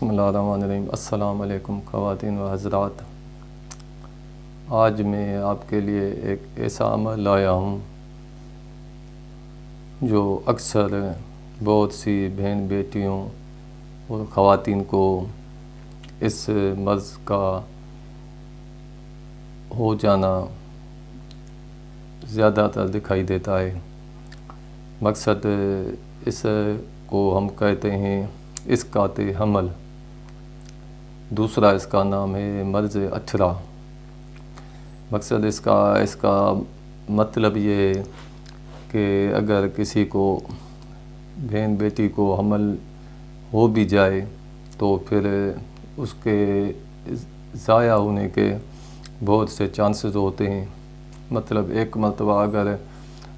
بسم اللہ الرحمن الرحیم۔ السلام علیکم خواتین و حضرات۔ آج میں آپ کے لیے ایک ایسا عمل لایا ہوں جو اکثر بہت سی بہن بیٹیوں اور خواتین کو اس مرض کا ہو جانا زیادہ تر دکھائی دیتا ہے۔ مقصد اس کو ہم کہتے ہیں اسقاط حمل۔ دوسرا اس کا نام ہے مرض اچھرا۔ مقصد اس کا مطلب یہ ہے کہ اگر کسی کو بہن بیٹی کو حمل ہو بھی جائے تو پھر اس کے ضائع ہونے کے بہت سے چانسز ہوتے ہیں۔ مطلب ایک مرتبہ اگر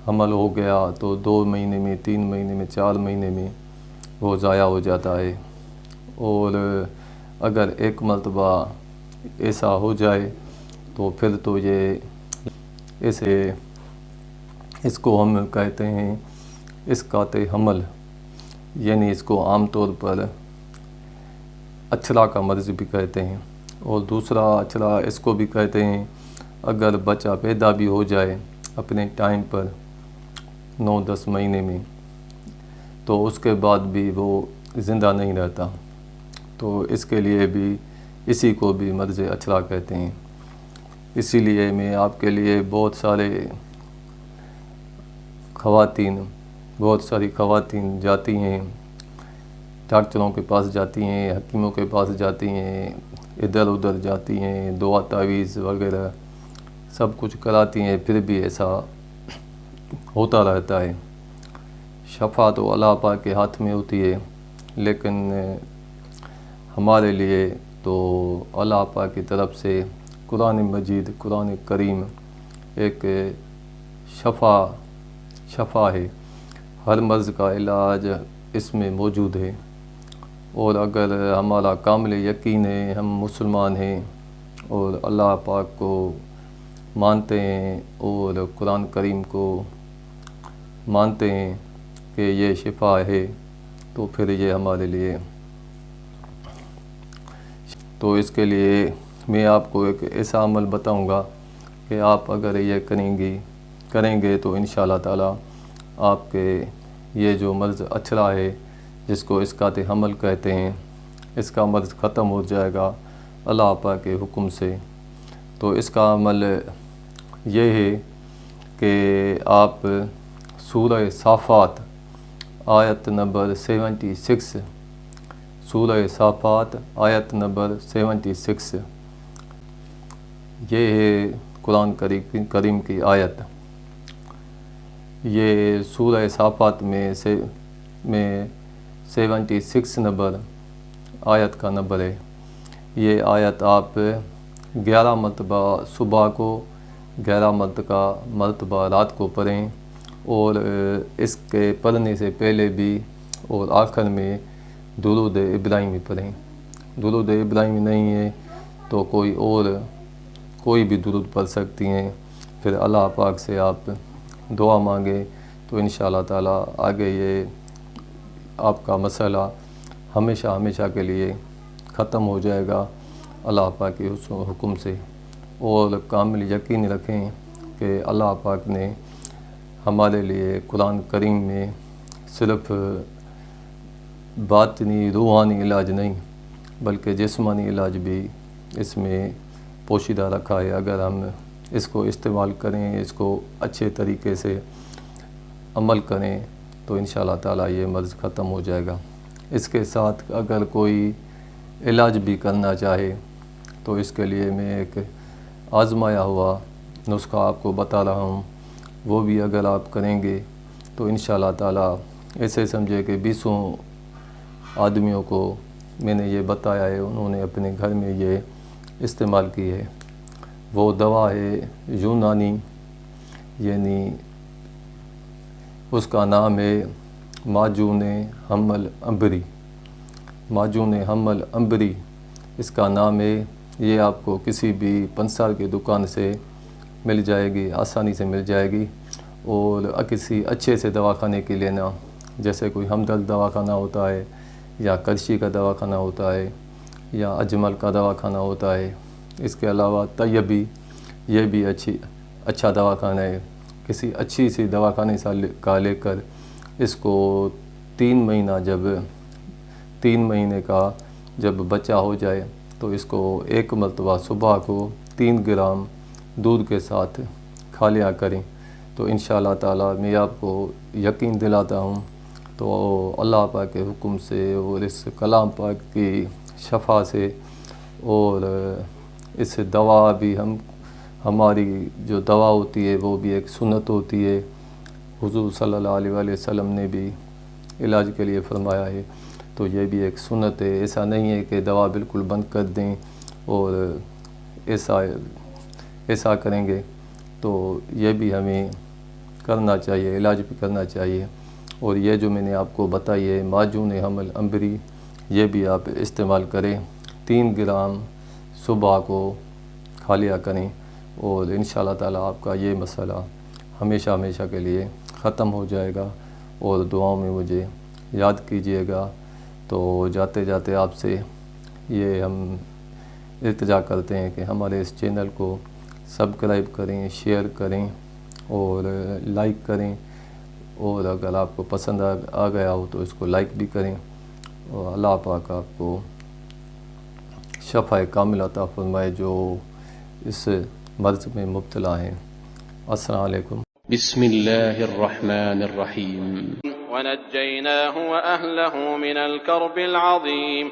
حمل ہو گیا تو 2 مہینے میں، 3 مہینے میں، 4 مہینے میں وہ ضائع ہو جاتا ہے، اور اگر ایک مرتبہ ایسا ہو جائے تو پھر تو اس کو ہم کہتے ہیں اسقاط حمل، یعنی اس کو عام طور پر اچھرا کا مرض بھی کہتے ہیں۔ اور دوسرا اچھرا اس کو بھی کہتے ہیں اگر بچہ پیدا بھی ہو جائے اپنے ٹائم پر 9-10 مہینے میں تو اس کے بعد بھی وہ زندہ نہیں رہتا، تو اس کے لیے بھی اسی کو بھی مرض اچھرا کہتے ہیں۔ اسی لیے میں آپ کے لیے بہت ساری خواتین جاتی ہیں، ڈاکٹروں کے پاس جاتی ہیں، حکیموں کے پاس جاتی ہیں، ادھر ادھر جاتی ہیں، دعا تعویذ وغیرہ سب کچھ کراتی ہیں، پھر بھی ایسا ہوتا رہتا ہے۔ شفا تو اللہ پاک کے ہاتھ میں ہوتی ہے، لیکن ہمارے لیے تو اللہ پاک کی طرف سے قرآن مجید، قرآن کریم ایک شفا ہے۔ ہر مرض کا علاج اس میں موجود ہے، اور اگر ہمارا کامل یقین ہے، ہم مسلمان ہیں اور اللہ پاک کو مانتے ہیں اور قرآن کریم کو مانتے ہیں کہ یہ شفا ہے، تو پھر یہ ہمارے لیے تو اس کے لیے میں آپ کو ایک ایسا عمل بتاؤں گا کہ آپ اگر یہ کریں گے تو انشاءاللہ تعالی آپ کے یہ جو مرض اچھرا ہے، جس کو اسقاط حمل کہتے ہیں، اس کا مرض ختم ہو جائے گا اللہ پاک کے حکم سے۔ تو اس کا عمل یہ ہے کہ آپ سورہ صافات آیت نمبر 76، سورہ صافات آیت نمبر 76، یہ ہے قرآن کریم کی آیت۔ یہ سورہ صافات میں 76 نمبر آیت کا نمبر ہے۔ یہ آیت آپ 11 مرتبہ صبح کو، 11 مرتبہ رات کو پڑھیں، اور اس کے پڑھنے سے پہلے بھی اور آخر میں درود ابراہیمی پڑھیں۔ درود ابراہیمی نہیں ہے تو کوئی بھی درود پڑھ سکتی ہیں۔ پھر اللہ پاک سے آپ دعا مانگیں تو انشاءاللہ تعالی آگے یہ آپ کا مسئلہ ہمیشہ کے لیے ختم ہو جائے گا اللہ پاک کے حکم سے۔ اور کامل یقین رکھیں کہ اللہ پاک نے ہمارے لیے قرآن کریم میں صرف باطنی روحانی علاج نہیں بلکہ جسمانی علاج بھی اس میں پوشیدہ رکھا ہے۔ اگر ہم اس کو استعمال کریں، اس کو اچھے طریقے سے عمل کریں تو انشاءاللہ تعالی یہ مرض ختم ہو جائے گا۔ اس کے ساتھ اگر کوئی علاج بھی کرنا چاہے تو اس کے لیے میں ایک آزمایا ہوا نسخہ آپ کو بتا رہا ہوں، وہ بھی اگر آپ کریں گے تو انشاءاللہ تعالی ایسے سمجھے کہ 20 آدمیوں کو میں نے یہ بتایا ہے، انہوں نے اپنے گھر میں یہ استعمال کی ہے۔ وہ دوا ہے یونانی، یعنی اس کا نام ہے معجون حمل عنبری۔ معجون حمل عنبری اس کا نام ہے۔ یہ آپ کو کسی بھی پنسار کی دکان سے مل جائے گی، آسانی سے مل جائے گی، اور کسی اچھے سے دواخانے کی لینا، جیسے کوئی ہمدرد دواخانہ ہوتا ہے یا کرشی کا دواخانہ ہوتا ہے یا اجمل کا دواخانہ ہوتا ہے. اس کے علاوہ طیبی، یہ بھی اچھا دواخانہ ہے. کسی اچھی سی دواخانے کا لے کر اس کو 3 مہینے کا جب بچہ ہو جائے تو اس کو ایک مرتبہ صبح کو 3 گرام دودھ کے ساتھ کھا لیا کریں. تو انشاءاللہ تعالیٰ میں آپ کو یقین دلاتا ہوں تو اللہ پاک کے حکم سے اور اس کلام پاک کی شفا سے اور اس دوا بھی ہماری جو دوا ہوتی ہے وہ بھی ایک سنت ہوتی ہے. حضور صلی اللہ علیہ وآلہ وسلم نے بھی علاج کے لیے فرمایا ہے، تو یہ بھی ایک سنت ہے. ایسا نہیں ہے کہ دوا بالکل بند کر دیں اور ایسا کریں گے. تو یہ بھی ہمیں کرنا چاہیے، علاج بھی کرنا چاہیے. اور یہ جو میں نے آپ کو بتائی ہے معجون حمل عنبری، یہ بھی آپ استعمال کریں. 3 گرام صبح کو کھا لیا کریں اور انشاءاللہ تعالیٰ آپ کا یہ مسئلہ ہمیشہ کے لیے ختم ہو جائے گا. اور دعاؤں میں مجھے یاد کیجیے گا. تو جاتے جاتے آپ سے یہ ہم التجا کرتے ہیں کہ ہمارے اس چینل کو سبسکرائب کریں، شیئر کریں اور لائک کریں. اور اگر آپ کو پسند آ گیا ہو تو اس کو لائک بھی کریں. اور اللہ پاک آپ کو شفا کامل عطا فرمائے جو اس مرض میں مبتلا ہیں. السلام علیکم. بسم الله الرحمن الرحيم. ونجيناه وأهله من الكرب العظيم.